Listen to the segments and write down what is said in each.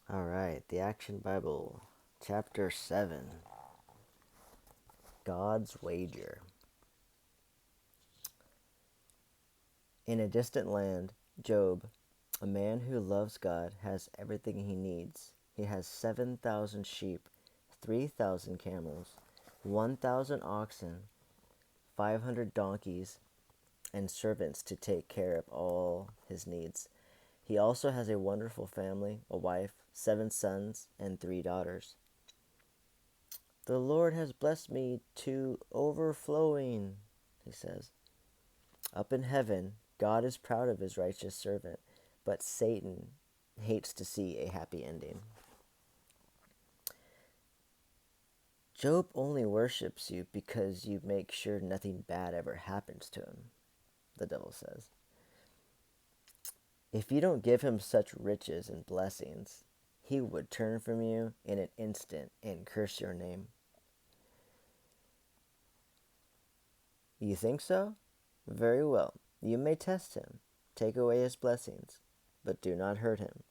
All right, the Action Bible, Chapter 7, God's Wager. In a distant land, Job, a man who loves God, has everything he needs. He has 7,000 sheep, 3,000 camels, 1,000 oxen, 500 donkeys, and servants to take care of all his needs. He also has a wonderful family, a wife, 7 sons, and 3 daughters. The Lord has blessed me to overflowing, he says. Up in heaven, God is proud of his righteous servant, but Satan hates to see a happy ending. Job only worships you because you make sure nothing bad ever happens to him, the devil says. If you don't give him such riches and blessings, he would turn from you in an instant and curse your name. You think so? Very well. You may test him, take away his blessings, but do not hurt him.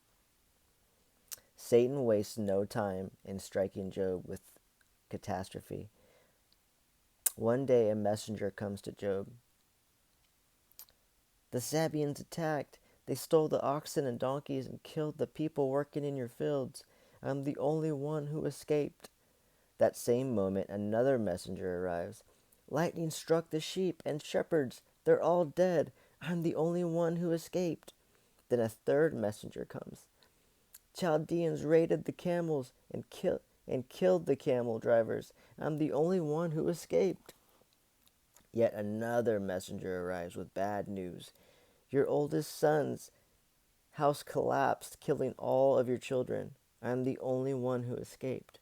Satan wastes no time in striking Job with catastrophe. One day a messenger comes to Job. The Sabaeans attacked. They stole the oxen and donkeys and killed the people working in your fields. I'm the only one who escaped. That same moment, another messenger arrives. Lightning struck the sheep and shepherds. They're all dead. I'm the only one who escaped. Then a third messenger comes. Chaldeans raided the camels and killed the camel drivers. I'm the only one who escaped. Yet another messenger arrives with bad news. Your oldest son's house collapsed, killing all of your children. I'm the only one who escaped.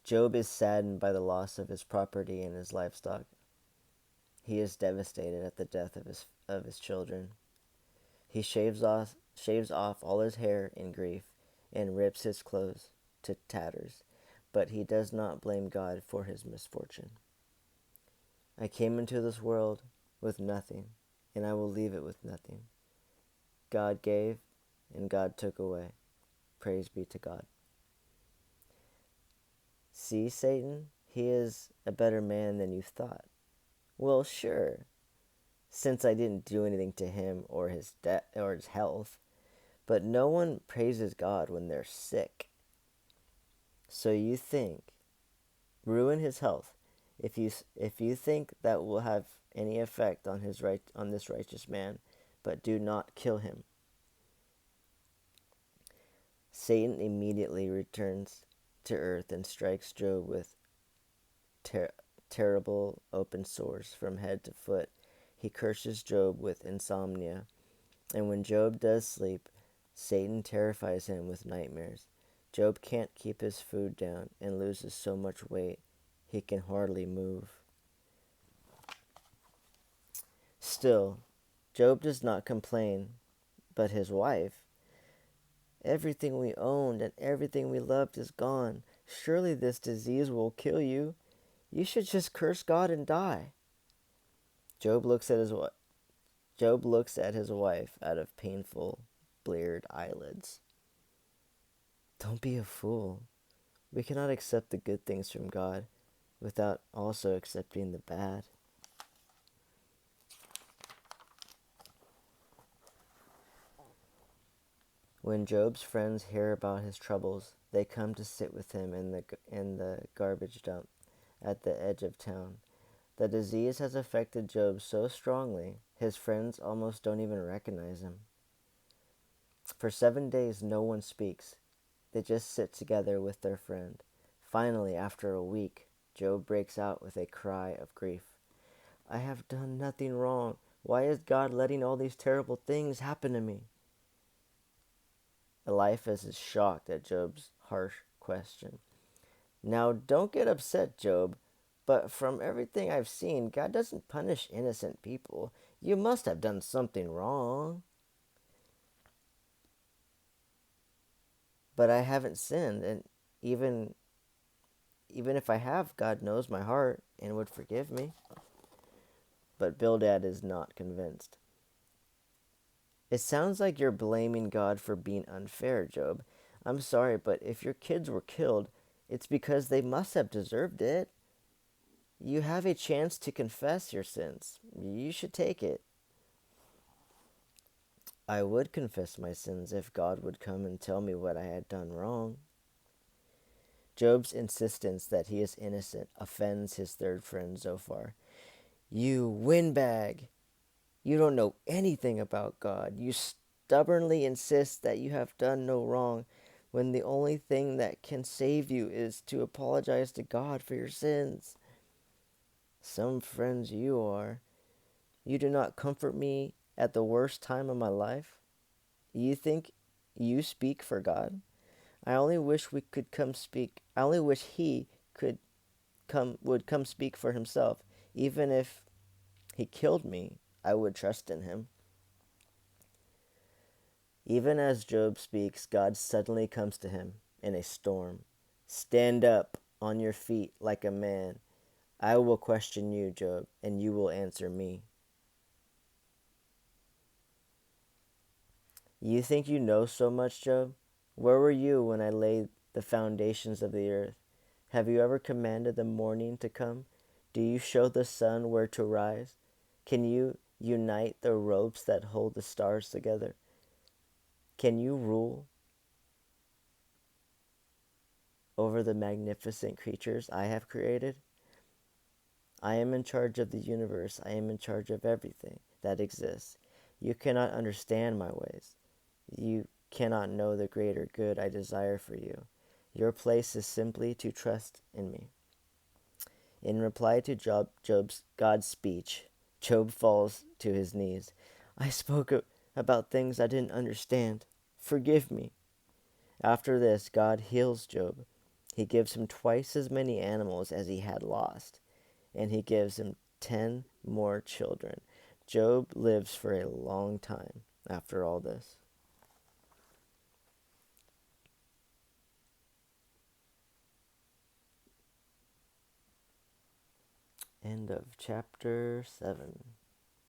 Job is saddened by the loss of his property and his livestock. He is devastated at the death of his children. He shaves off all his hair in grief and rips his clothes to tatters, but he does not blame God for his misfortune. I came into this world with nothing, and I will leave it with nothing. God gave, and God took away. Praise be to God. See, Satan, he is a better man than you thought. Well, sure, since I didn't do anything to him or his health, but no one praises God when they're sick. So you think ruin his health if you think that will have any effect on this righteous man, but do not kill him. Satan immediately returns to earth and strikes Job with terrible open sores from head to foot. He curses Job with insomnia, and when Job does sleep, Satan terrifies him with nightmares. Job can't keep his food down and loses so much weight he can hardly move. Still, Job does not complain, but his wife. Everything we owned and everything we loved is gone. Surely this disease will kill you. You should just curse God and die. Job looks at his wife. Job looks at his wife out of painful, bleared eyelids. Don't be a fool. We cannot accept the good things from God without also accepting the bad. When Job's friends hear about his troubles, they come to sit with him in the garbage dump at the edge of town. The disease has affected Job so strongly, his friends almost don't even recognize him. For 7 days, no one speaks. They just sit together with their friend. Finally, after a week, Job breaks out with a cry of grief. I have done nothing wrong. Why is God letting all these terrible things happen to me? Eliphaz is shocked at Job's harsh question. Now, don't get upset, Job, but from everything I've seen, God doesn't punish innocent people. You must have done something wrong. But I haven't sinned, and even if I have, God knows my heart and would forgive me. but Bildad is not convinced. It sounds like you're blaming God for being unfair, Job. I'm sorry, but if your kids were killed, it's because they must have deserved it. You have a chance to confess your sins. You should take it. I would confess my sins if God would come and tell me what I had done wrong. Job's insistence that he is innocent offends his third friend Zophar. You windbag! You don't know anything about God. You stubbornly insist that you have done no wrong when the only thing that can save you is to apologize to God for your sins. Some friends you are. You do not comfort me at the worst time of my life. You think you speak for God? I only wish we could come speak. I only wish he would come speak for himself. Even if he killed me, I would trust in him. Even as Job speaks, God suddenly comes to him in a storm. Stand up on your feet like a man. I will question you, Job, and you will answer me. You think you know so much, Job? Where were you when I laid the foundations of the earth? Have you ever commanded the morning to come? Do you show the sun where to rise? Can you unite the ropes that hold the stars together? Can you rule over the magnificent creatures I have created? I am in charge of the universe. I am in charge of everything that exists. You cannot understand my ways. You cannot know the greater good I desire for you. Your place is simply to trust in me. In reply to Job's God's speech, Job falls to his knees. I spoke about things I didn't understand. Forgive me. After this, God heals Job. He gives him twice as many animals as he had lost, and he gives him 10 more children. Job lives for a long time after all this. End of chapter 7.